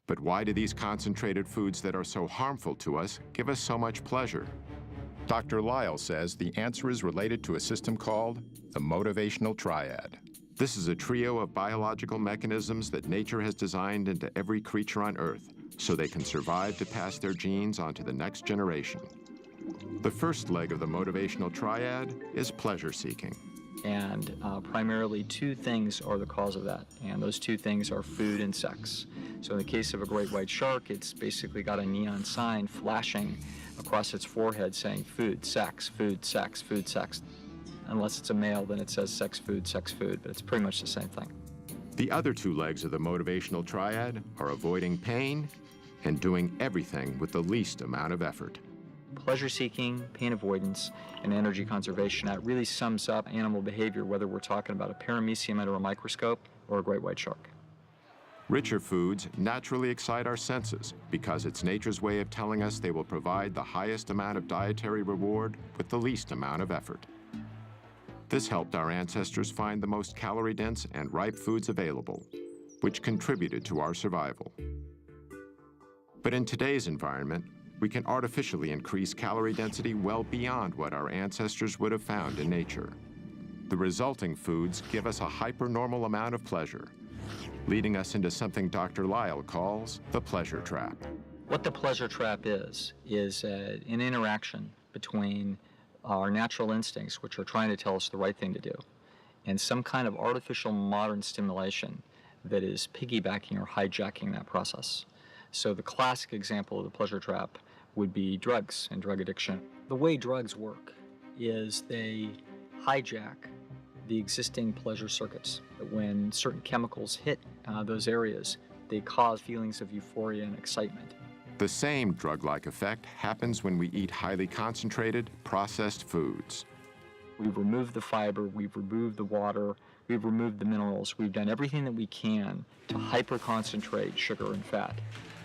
But why do these concentrated foods that are so harmful to us give us so much pleasure? Dr. Lyle says the answer is related to a system called the motivational triad. This is a trio of biological mechanisms that nature has designed into every creature on Earth so they can survive to pass their genes on to the next generation. The first leg of the motivational triad is pleasure seeking. And primarily two things are the cause of that, and those two things are food and sex. So in the case of a great white shark, it's basically got a neon sign flashing across its forehead saying food, sex, food, sex, food, sex. Unless it's a male, then it says sex, food, but it's pretty much the same thing. The other two legs of the motivational triad are avoiding pain and doing everything with the least amount of effort. Pleasure seeking, pain avoidance, and energy conservation, that really sums up animal behavior, whether we're talking about a paramecium under a microscope or a great white shark. Richer foods naturally excite our senses because it's nature's way of telling us they will provide the highest amount of dietary reward with the least amount of effort. This helped our ancestors find the most calorie-dense and ripe foods available, which contributed to our survival. But in today's environment, we can artificially increase calorie density well beyond what our ancestors would have found in nature. The resulting foods give us a hypernormal amount of pleasure, leading us into something Dr. Lyle calls the pleasure trap. What the pleasure trap is an interaction between our natural instincts, which are trying to tell us the right thing to do, and some kind of artificial modern stimulation that is piggybacking or hijacking that process. So the classic example of the pleasure trap would be drugs and drug addiction. The way drugs work is they hijack the existing pleasure circuits. When certain chemicals hit those areas, they cause feelings of euphoria and excitement. The same drug-like effect happens when we eat highly concentrated, processed foods. We've removed the fiber, we've removed the water, we've removed the minerals, we've done everything that we can to hyper-concentrate sugar and fat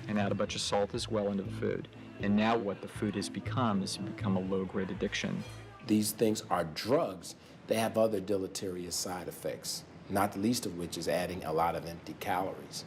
and add a bunch of salt as well into the food. And now what the food has become is become a low-grade addiction. These things are drugs. They have other deleterious side effects, not the least of which is adding a lot of empty calories.